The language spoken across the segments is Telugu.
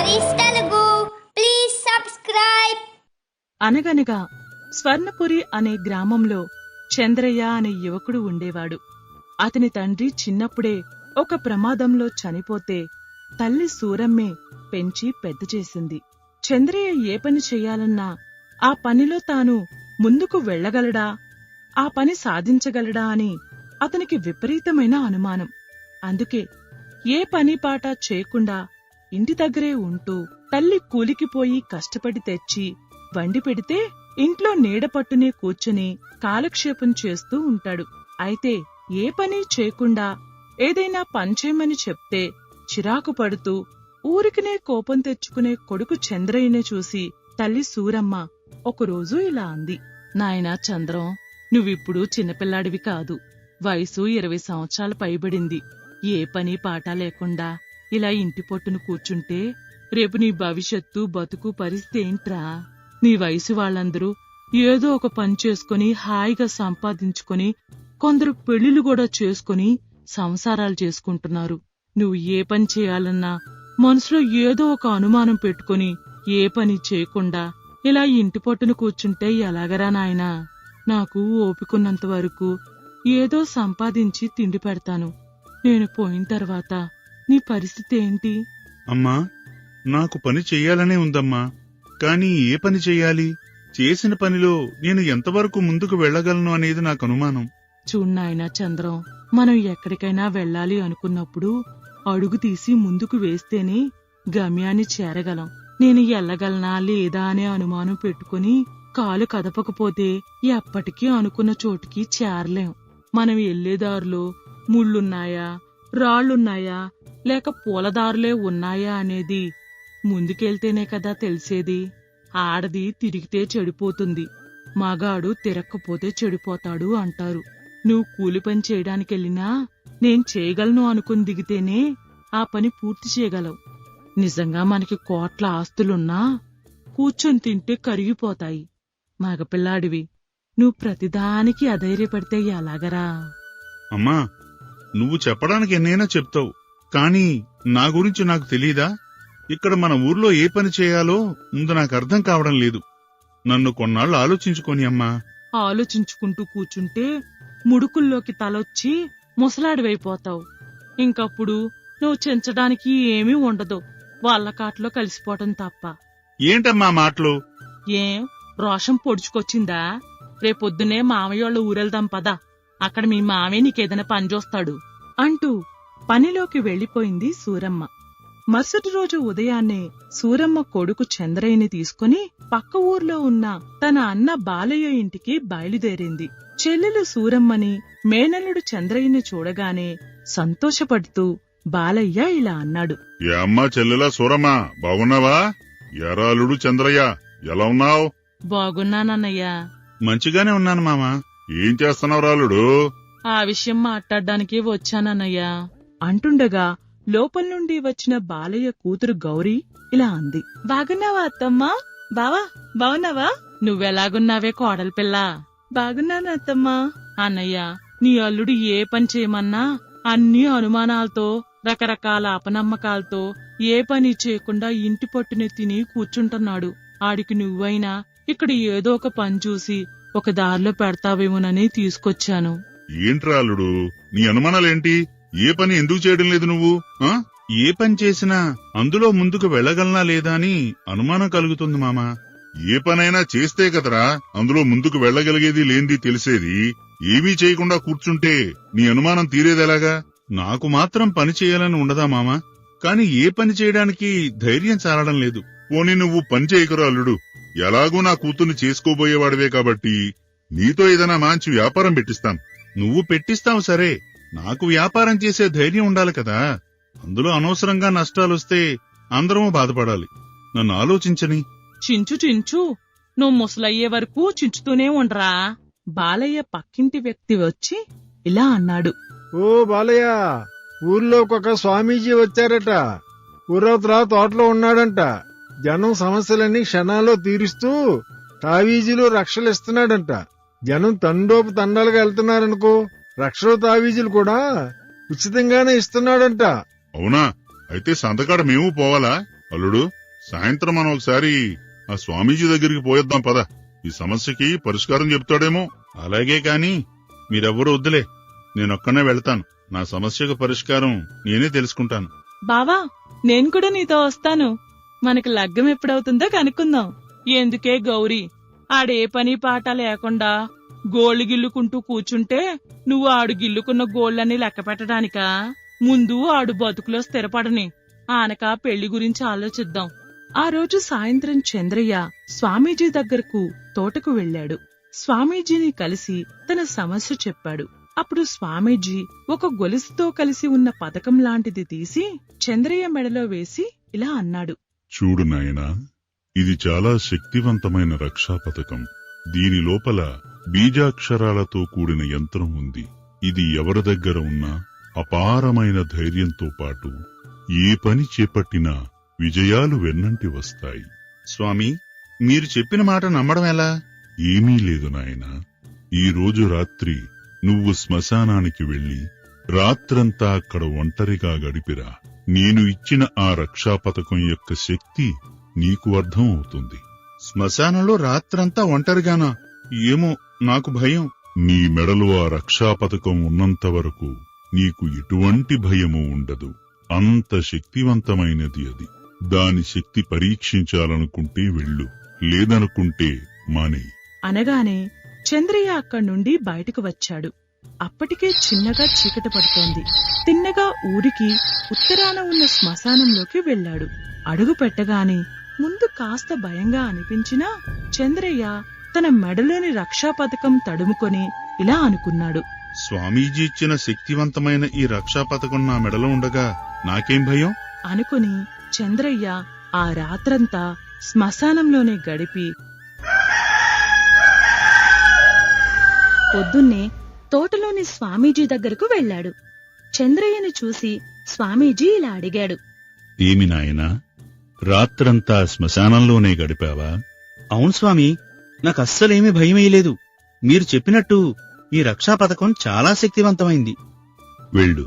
స్టోరీస్ తెలుగు. Please subscribe. అనగనగా స్వర్ణపురి అనే గ్రామంలో చంద్రయ్య అనే యువకుడు ఉండేవాడు. అతని తండ్రి చిన్నప్పుడే ఒక ప్రమాదంలో చనిపోతే తల్లి సూరమ్మే పెంచి పెద్ద చేసింది. చంద్రయ్య ఏ పని చెయ్యాలన్నా ఆ పనిలో తాను ముందుకు వెళ్లగలడా, ఆ పని సాధించగలడా అని అతనికి విపరీతమైన అనుమానం. అందుకే ఏ పని పాట చేయకుండా ఇంటి దగ్గరే ఉంటూ తల్లి కూలికిపోయి కష్టపడి తెచ్చి వండి పెడితే ఇంట్లో నీడపట్టునే కూర్చుని కాలక్షేపం చేస్తూ ఉంటాడు. అయితే ఏ పని చేయకుండా ఏదైనా పనిచేయమని చెప్తే చిరాకు పడుతూ ఊరికినే కోపం తెచ్చుకునే కొడుకు చంద్రయ్యనే చూసి తల్లి సూరమ్మ ఒకరోజు ఇలా అంది. నాయనా చంద్రం, నువ్విప్పుడు చిన్నపిల్లాడివి కాదు. వయసు 20 సంవత్సరాలు పైబడింది. ఏ పని పాట లేకుండా ఇలా ఇంటి పొట్టును కూర్చుంటే రేపు నీ భవిష్యత్తు బతుకు పరిస్థితి ఏంట్రా? నీ వయసు వాళ్ళందరూ ఏదో ఒక పని చేసుకుని హాయిగా సంపాదించుకుని కొందరు పెళ్లిళ్లు కూడా చేసుకుని సంసారాలు చేసుకుంటున్నారు. నువ్వు ఏ పని చేయాలన్నా మనసులో ఏదో ఒక అనుమానం పెట్టుకుని ఏ పని చేయకుండా ఇలా ఇంటి పొట్టును కూర్చుంటే ఎలాగరా నాయనా? నాకు ఓపికన్నంత వరకు ఏదో సంపాదించి తిండి పెడతాను. నేను పోయిన తర్వాత నీ పరిస్థితి ఏంటి? అమ్మా, నాకు పని చెయ్యాలనే ఉందమ్మా. కాని ఏ పని చెయ్యాలి? చేసిన పనిలో నేను ఎంతవరకు ముందుకు వెళ్లగలను అనేది నాకు అనుమానం. చూడ్నాయనా చంద్రం, మనం ఎక్కడికైనా వెళ్ళాలి అనుకున్నప్పుడు అడుగు తీసి ముందుకు వేస్తేనే గమ్యాన్ని చేరగలం. నేను ఎల్లగలనా లేదా అనే అనుమానం పెట్టుకుని కాలు కదపకపోతే ఎప్పటికీ అనుకున్న చోటుకి చేరలేం. మనం వెళ్లేదారిలో ముళ్ళున్నాయా, రాళ్లున్నాయా, లేక పూలదారులే ఉన్నాయా అనేది ముందుకెళ్తేనే కదా తెలిసేది. ఆడది తిరిగితే చెడిపోతుంది, మగాడు తిరక్కపోతే చెడిపోతాడు అంటారు. నువ్వు కూలి పని చేయడానికెళ్ళినా నేను చేయగలను అనుకుని దిగితేనే ఆ పని పూర్తి చేయగలవు. నిజంగా మనకి కోట్ల ఆస్తులున్నా కూర్చొని తింటే కరిగిపోతాయి. మగపిల్లాడివి, నువ్వు ప్రతిదానికి అధైర్యపడితే ఎలాగరా? అమ్మా, నువ్వు చెప్పడానికి ఎన్నైనా చెప్తావు, కాని నా గురించి నాకు తెలీదా? ఇక్కడ మన ఊర్లో ఏ పని చేయాలో ముందు నాకు అర్థం కావడం లేదు. నన్ను కొన్నాళ్ళు ఆలోచించుకోని అమ్మా. ఆలోచించుకుంటూ కూర్చుంటే ముడుకుల్లోకి తలొచ్చి ముసలాడివైపోతావు. ఇంకప్పుడు నువ్వు చెంచడానికి ఏమీ ఉండదు, వాళ్ళ కాట్లో కలిసిపోవటం తప్ప. ఏంటమ్మా మాటలు? ఏం రోషం పొడుచుకొచ్చిందా? రేపొద్దునే మామయ్యోళ్ళ ఊరెళ్దాం పదా, అక్కడ మీ మామే నీకేదైనా పని చూస్తాడు అంటూ పనిలోకి వెళ్లిపోయింది సూరమ్మ. మరుసటి రోజు ఉదయాన్నే సూరమ్మ కొడుకు చంద్రయ్యని తీసుకుని పక్క ఊర్లో ఉన్న తన అన్న బాలయ్య ఇంటికి బయలుదేరింది. చెల్లెలు సూరమ్మని, మేనల్లుడు చంద్రయ్యని చూడగానే సంతోషపడుతూ బాలయ్య ఇలా అన్నాడు. ఏ అమ్మా చెల్లెలా సూరమ్మా, బాగున్నావా? ఎరాలుడు చంద్రయ్య, ఎలా ఉన్నావు? బాగున్నానన్నయ్యా. మంచిగానే ఉన్నాను మామా. ఏం చేస్తున్నావు రాలుడు? ఆ విషయం మాట్లాడడానికి వచ్చానన్నయ్యా అంటుండగా లోపల నుండి వచ్చిన బాలయ్య కూతురు గౌరీ ఇలా అంది. బాగున్నావా అత్తమ్మా? బావా బాగున్నావా? నువ్వెలాగున్నావే కోడలి పిల్ల? బాగున్నాను అత్తమ్మా. అన్నయ్య, నీ అల్లుడు ఏ పని చేయమన్నా అన్ని అనుమానాలతో, రకరకాల అపనమ్మకాలతో ఏ పని చేయకుండా ఇంటి పట్టునే తిని కూర్చుంటున్నాడు. ఆడికి నువ్వైనా ఇక్కడ ఏదో ఒక పని చూసి ఒక దారిలో పెడతావేమోనని తీసుకొచ్చాను. ఏంట్రా అల్లుడు, నీ అనుమానాలేంటి? ఏ పని ఎందుకు చేయడం లేదు నువ్వు? ఏ పని చేసినా అందులో ముందుకు వెళ్లగలనా లేదా అని అనుమానం కలుగుతుంది మామా. ఏ పనైనా చేస్తే కదరా అందులో ముందుకు వెళ్లగలిగేది లేంది తెలిసేది. ఏమీ చేయకుండా కూర్చుంటే నీ అనుమానం తీరేదెలాగా? నాకు మాత్రం పని చేయాలని ఉండదా మామా? కాని ఏ పని చేయడానికి ధైర్యం చాలడం లేదు. పోనీ నువ్వు పని చేయకురా అల్లుడు. ఎలాగూ నా కూతుర్ని చేసుకోబోయేవాడివే కాబట్టి నీతో ఏదైనా మంచి వ్యాపారం పెట్టిస్తాను. నువ్వు పెట్టిస్తావు సరే, నాకు వ్యాపారం చేసే ధైర్యం ఉండాలి కదా. అందులో అనవసరంగా నష్టాలొస్తే అందరము బాధపడాలి. నన్ను ఆలోచించని. చించు చించు, నువ్వు ముసలయ్యే వరకు చించుతూనే ఉండరా? బాలయ్య పక్కింటి వ్యక్తి వచ్చి ఇలా అన్నాడు. ఓ బాలయ్య, ఊర్లోకొక స్వామీజీ వచ్చారట. ఊరవతల తోటలో ఉన్నాడంట. జనం సమస్యలన్నీ క్షణాల్లో తీరుస్తూ తావీజీలు రక్షలిస్తున్నాడంట. జనం తండోపు తండాలుగా వెళ్తున్నారనుకో, రక్షలు తావీజీలు కూడా ఉచితంగానే ఇస్తున్నాడంట. అవునా? అయితే సంతకాడ మేము పోవాలా? అల్లుడు, సాయంత్రం మనం ఒకసారి ఆ స్వామీజీ దగ్గరికి పోయొద్దాం పద. ఈ సమస్యకి పరిష్కారం చెప్తాడేమో. అలాగే కాని మీరెవ్వరూ వద్దులే, నేనొక్కనే వెళ్తాను. నా సమస్యకు పరిష్కారం నేనే తెలుసుకుంటాను. బావా, నేను కూడా నీతో వస్తాను. మనకి లగ్గం ఎప్పుడవుతుందో కనుక్కుందాం. ఎందుకే గౌరీ, ఆడే పని పాట లేకుండా గోళ్లు గిల్లుకుంటూ కూర్చుంటే నువ్వు ఆడు గిల్లుకున్న గోళ్లన్నీ లెక్క పెట్టడానికా? ముందు ఆడు బతుకులో స్థిరపడని ఆనక పెళ్లి గురించి ఆలోచిద్దాం. ఆ రోజు సాయంత్రం చంద్రయ్య స్వామీజీ దగ్గరకు తోటకు వెళ్లాడు. స్వామీజీని కలిసి తన సమస్య చెప్పాడు. అప్పుడు స్వామీజీ ఒక గొలుసుతో కలిసి ఉన్న పథకం లాంటిది తీసి చంద్రయ్య మెడలో వేసి ఇలా అన్నాడు. చూడు నాయనా, ఇది చాలా శక్తివంతమైన రక్షా పథకం. దీని లోపల బీజాక్షరాలతో కూడిన యంత్రం ఉంది. ఇది ఎవరి దగ్గర ఉన్నా అపారమైన ధైర్యంతో పాటు ఏ పని చేపట్టినా విజయాలు వెన్నంటి వస్తాయి. స్వామి, మీరు చెప్పిన మాట నమ్మడం ఎలా? ఏమీ లేదు నాయనా. ఈ రోజు రాత్రి నువ్వు శ్మశానానికి వెళ్లి రాత్రంతా అక్కడ ఒంటరిగా గడిపిరా. నేను ఇచ్చిన ఆ రక్షా పథకం యొక్క శక్తి నీకు అర్థం అవుతుంది. శ్మశానంలో రాత్రంతా ఒంటరిగానా? ఏమో, నాకు భయం. నీ మెడలో ఆ రక్షా పథకం ఉన్నంత వరకు నీకు ఎటువంటి భయమూ ఉండదు. అంత శక్తివంతమైనది అది. దాని శక్తి పరీక్షించాలనుకుంటే వెళ్ళు, లేదనుకుంటే మానేయ్ అనగానే చంద్రయ్య అక్కడ్నుండి బయటకు వచ్చాడు. అప్పటికే చిన్నగా చీకటి పడుతోంది. తిన్నగా ఊరికి ఉత్తరాన ఉన్న శ్మశానంలోకి వెళ్లాడు. అడుగు పెట్టగానే ముందు కాస్త భయంగా అనిపించినా చంద్రయ్య తన మెడలోని రక్షా పథకం తడుముకొని ఇలా అనుకున్నాడు. స్వామీజీ ఇచ్చిన శక్తివంతమైన ఈ రక్షా పథకం నా మెడలో ఉండగా నాకేం భయం అనుకుని చంద్రయ్య ఆ రాత్రంతా శ్మశానంలోనే గడిపి పొద్దున్నే తోటలోని స్వామీజీ దగ్గరకు వెళ్లాడు. చంద్రయ్యని చూసి స్వామీజీ ఇలా అడిగాడు. ఏమి నాయనా, రాత్రంతా శ్మశానంలోనే గడిపావా? అవును స్వామి, నాకస్సలేమీ భయమేయలేదు. మీరు చెప్పినట్టు ఈ రక్షా పథకం చాలా శక్తివంతమైంది. వెళ్ళు,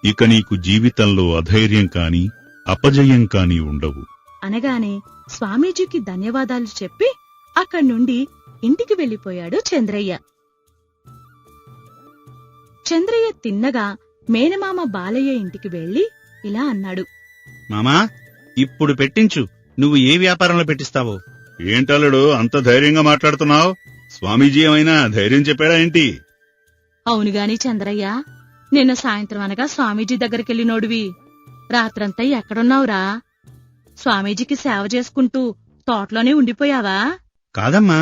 ఇక నీకు జీవితంలో అధైర్యం కాని అపజయం కాని ఉండవు అనగానే స్వామీజీకి ధన్యవాదాలు చెప్పి అక్కడ్నుండి ఇంటికి వెళ్లిపోయాడు చంద్రయ్య. చంద్రయ్య తిన్నగా మేనమామ బాలయ్య ఇంటికి వెళ్లి ఇలా అన్నాడు. మామా, ఇప్పుడు పెట్టించు, నువ్వు ఏ వ్యాపారంలో పెట్టిస్తావో. ఏంటల్లుడు అంత ధైర్యంగా మాట్లాడుతున్నావు? స్వామీజీ ఏమైనా ధైర్యం చెప్పాడా ఏంటి? అవునుగాని చంద్రయ్య, నిన్న సాయంత్రం అనగా స్వామీజీ దగ్గరికెళ్ళినోడివి. రాత్రంతా ఎక్కడున్నావురా? స్వామీజీకి సేవ చేసుకుంటూ తోటలోనే ఉండిపోయావా? కాదమ్మా,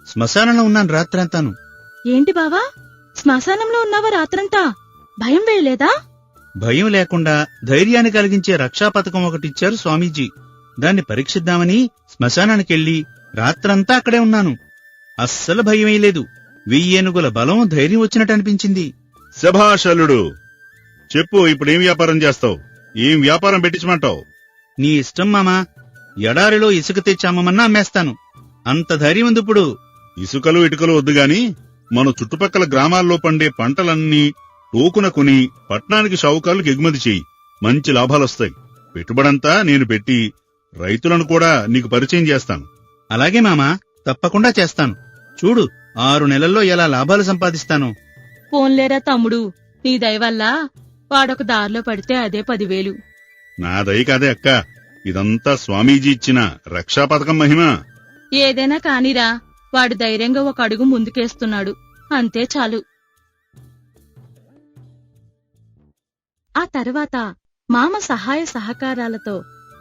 శ్మశానంలో ఉన్నాను రాత్రంతాను. ఏంటి బావా, శ్మశానంలో ఉన్నావా రాత్రంతా? భయం వేయలేదా? భయం లేకుండా ధైర్యాన్ని కలిగించే రక్షా పథకం ఒకటిచ్చారు స్వామీజీ. దాన్ని పరీక్షిద్దామని శ్మశానానికెళ్లి రాత్రంతా అక్కడే ఉన్నాను. అస్సలు భయమేయలేదు. 1000 ఏనుగుల బలం, ధైర్యం వచ్చినట్టు అనిపించింది. శభాషలుడు, చెప్పు, ఇప్పుడేం వ్యాపారం చేస్తావు? ఏం వ్యాపారం పెట్టించమంటావు? నీ ఇష్టం మామా. ఎడారిలో ఇసుక తెచ్చామన్నా అమ్మేస్తాను. అంత ధైర్యం ఉంది ఇప్పుడు. ఇసుకలు ఇటుకలు వద్దుగాని మన చుట్టుపక్కల గ్రామాల్లో పండే పంటలన్నీ టోకున కొని పట్నానికి షావుకారులకు ఎగుమతి చెయ్యి. మంచి లాభాలొస్తాయి. పెట్టుబడంతా నేను పెట్టి రైతులను కూడా నీకు పరిచయం చేస్తాను. అలాగే మామా, తప్పకుండా చేస్తాను. చూడు, 6 నెలల్లో ఎలా లాభాలు సంపాదిస్తాను. పోన్లేరా తమ్ముడు, నీ దయవల్ల వాడొక దారిలో పడితే అదే 10,000. నా దయ కాదే అక్క, ఇదంతా స్వామీజీ ఇచ్చిన రక్షా పథకం మహిమ. ఏదైనా కానీరా, వాడు ధైర్యంగా ఒక అడుగు ముందుకేస్తున్నాడు, అంతే చాలు. ఆ తర్వాత మామ సహాయ సహకారాలతో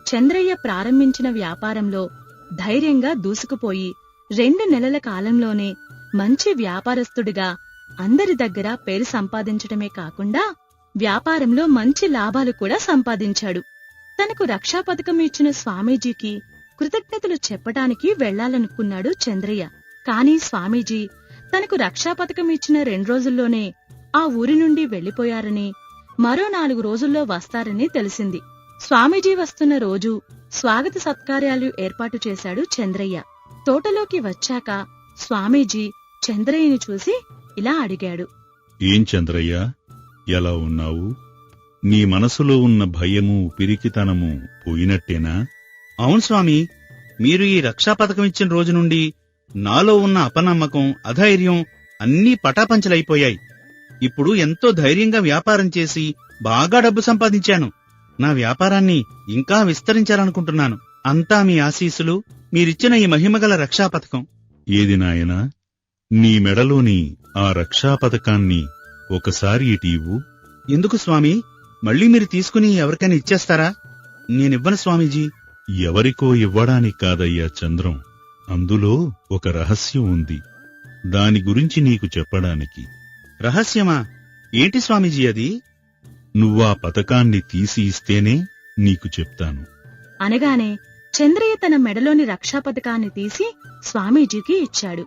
చంద్రయ్య ప్రారంభించిన వ్యాపారంలో ధైర్యంగా దూసుకుపోయి 2 నెలల కాలంలోనే మంచి వ్యాపారస్తుడిగా అందరి దగ్గర పేరు సంపాదించడమే కాకుండా వ్యాపారంలో మంచి లాభాలు కూడా సంపాదించాడు. తనకు రక్షా పథకం ఇచ్చిన స్వామీజీకి కృతజ్ఞతలు చెప్పడానికి వెళ్లాలనుకున్నాడు చంద్రయ్య. కాని స్వామీజీ తనకు రక్షా పథకం ఇచ్చిన 2 రోజుల్లోనే ఆ ఊరి నుండి వెళ్లిపోయారని, మరో 4 రోజుల్లో వస్తారని తెలిసింది. స్వామీజీ వస్తున్న రోజు స్వాగత సత్కార్యాలు ఏర్పాటు చేశాడు చంద్రయ్య. తోటలోకి వచ్చాక స్వామీజీ చంద్రయ్యని చూసి ఇలా అడిగాడు. ఏం చంద్రయ్య, ఎలా ఉన్నావు? నీ మనసులో ఉన్న భయము, పిరికితనము పోయినట్టేనా? అవును స్వామి, మీరు ఈ రక్షా పథకం ఇచ్చిన రోజు నుండి నాలో ఉన్న అపనమ్మకం, అధైర్యం అన్నీ పటాపంచలైపోయాయి. ఇప్పుడు ఎంతో ధైర్యంగా వ్యాపారం చేసి బాగా డబ్బు సంపాదించాను. నా వ్యాపారాన్ని ఇంకా విస్తరించాలనుకుంటున్నాను. అంతా మీ ఆశీస్సులు, మీరిచ్చిన ఈ మహిమగల రక్షా పథకం. ఏది నాయనా, నీ మెడలోని ఆ రక్షా పథకాన్ని ఒకసారి ఇటీవు. ఎందుకు స్వామి? మళ్ళీ మీరు తీసుకుని ఎవరికైనా ఇచ్చేస్తారా? నేనివ్వను స్వామీజీ. ఎవరికో ఇవ్వడానికి కాదయ్యా చంద్రం, అందులో ఒక రహస్యం ఉంది. దాని గురించి నీకు చెప్పడానికి. రహస్యమా? ఏంటి స్వామీజీ అది? నువ్వా పథకాన్ని తీసి ఇస్తేనే నీకు చెప్తాను. అనగానే చంద్రయ్య తన మెడలోని రక్షా పథకాన్ని తీసి స్వామీజీకి ఇచ్చాడు.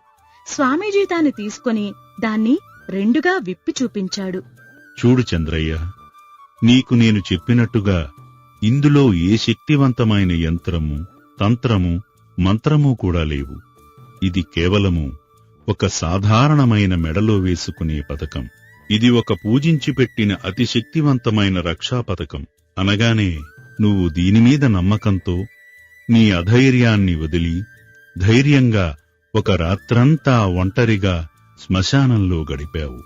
స్వామీజీ తాను తీసుకుని దాన్ని రెండుగా విప్పి చూపించాడు. చూడు చంద్రయ్య, నీకు నేను చెప్పినట్టుగా ఇందులో ఏ శక్తివంతమైన యంత్రము, తంత్రము, మంత్రము కూడా లేవు. ఇది కేవలము ఒక సాధారణమైన మెడలో వేసుకునే పథకం. ఇది ఒక పూజించి పెట్టిన అతి శక్తివంతమైన రక్షా పథకం. అనగానే నువ్వు దీనిమీద నమ్మకంతో నీ అధైర్యాన్ని వదిలి ధైర్యంగా ఒక రాత్రంతా ఒంటరిగా శ్మశానంలో గడిపావు.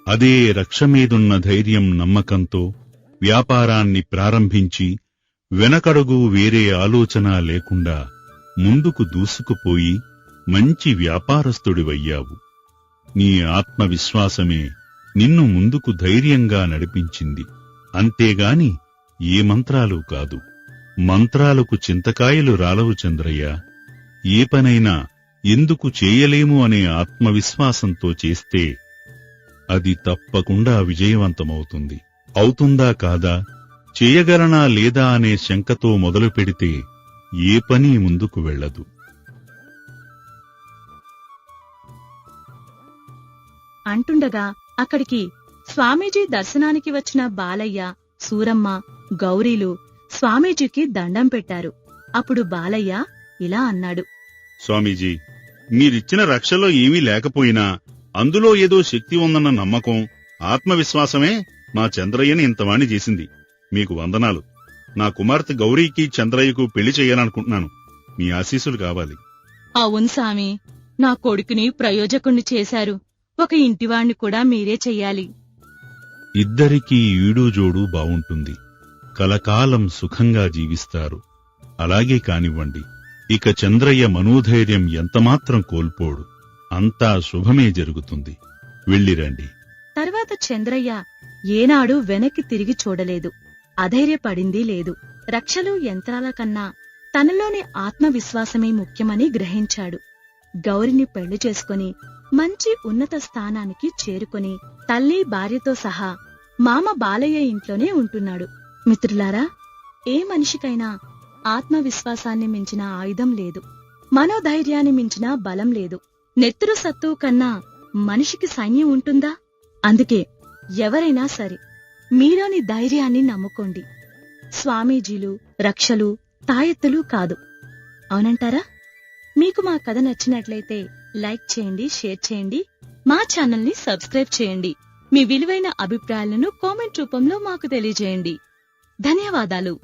అదే రక్షమీదున్న ధైర్యం, నమ్మకంతో వ్యాపారాన్ని ప్రారంభించి వెనకడుగు వేరే ఆలోచన లేకుండా ముందుకు దూసుకుపోయి మంచి వ్యాపారస్తుడివయ్యావు. నీ ఆత్మవిశ్వాసమే నిన్ను ముందుకు ధైర్యంగా నడిపించింది. అంతేగాని ఏ మంత్రాలు కాదు. మంత్రాలకు చింతకాయలు రాలవు చంద్రయ్య. ఏ పనైనా ఎందుకు చేయలేము అనే ఆత్మవిశ్వాసంతో చేస్తే అది తప్పకుండా విజయవంతమవుతుంది. అవుతుందా కాదా, చేయగలనా లేదా అనే శంకతో మొదలు పెడితే ఏ పని ముందుకు వెళ్ళదు. అంటుండగా అక్కడికి స్వామీజీ దర్శనానికి వచ్చిన బాలయ్య, సూరమ్మ, గౌరీలు స్వామీజీకి దండం పెట్టారు. అప్పుడు బాలయ్య ఇలా అన్నాడు. స్వామీజీ, మీరిచ్చిన రక్షలో ఏమీ లేకపోయినా అందులో ఏదో శక్తి ఉందన్న నమ్మకం, ఆత్మవిశ్వాసమే మా చంద్రయ్యని ఇంతవాణ్ణి చేసింది. మీకు వందనాలు. నా కుమార్తె గౌరీకి చంద్రయ్యకు పెళ్లి చేయాలనుకుంటున్నాను. మీ ఆశీస్సులు కావాలి. అవును సామి, నా కొడుకుని ప్రయోజకుణ్ణి చేశారు. ఒక ఇంటివాణ్ణి కూడా మీరే చెయ్యాలి. ఇద్దరికీ ఈడూజోడు బావుంటుంది. కలకాలం సుఖంగా జీవిస్తారు. అలాగే కానివ్వండి. ఇక చంద్రయ్య మనోధైర్యం ఎంతమాత్రం కోల్పోడు. అంతా శుభమే జరుగుతుంది. వెళ్ళిరండి. తర్వాత చంద్రయ్య ఏనాడు వెనక్కి తిరిగి చూడలేదు. అధైర్యపడిందీ లేదు. రక్షలు, యంత్రాల కన్నా తనలోని ఆత్మవిశ్వాసమే ముఖ్యమని గ్రహించాడు. గౌరిని పెళ్లి చేసుకుని మంచి ఉన్నత స్థానానికి చేరుకుని తల్లి, భార్యతో సహా మామ బాలయ్య ఇంట్లోనే ఉంటున్నాడు. మిత్రులారా, ఏ మనిషికైనా ఆత్మవిశ్వాసాన్ని మించిన ఆయుధం లేదు. మనోధైర్యాన్ని మించిన బలం లేదు. నెత్తురు సత్తు కన్నా మనిషికి సైన్యం ఉంటుందా? అందుకే ఎవరైనా సరే మీలోని ధైర్యాన్ని నమ్ముకోండి. స్వామీజీలు, రక్షలు, తాయెత్తులు కాదు. అవునంటారా? మీకు మా కథ నచ్చినట్లయితే లైక్ చేయండి, షేర్ చేయండి, మా ఛానల్ని సబ్స్క్రైబ్ చేయండి. మీ విలువైన అభిప్రాయాలను కామెంట్ రూపంలో మాకు తెలియజేయండి. ధన్యవాదాలు.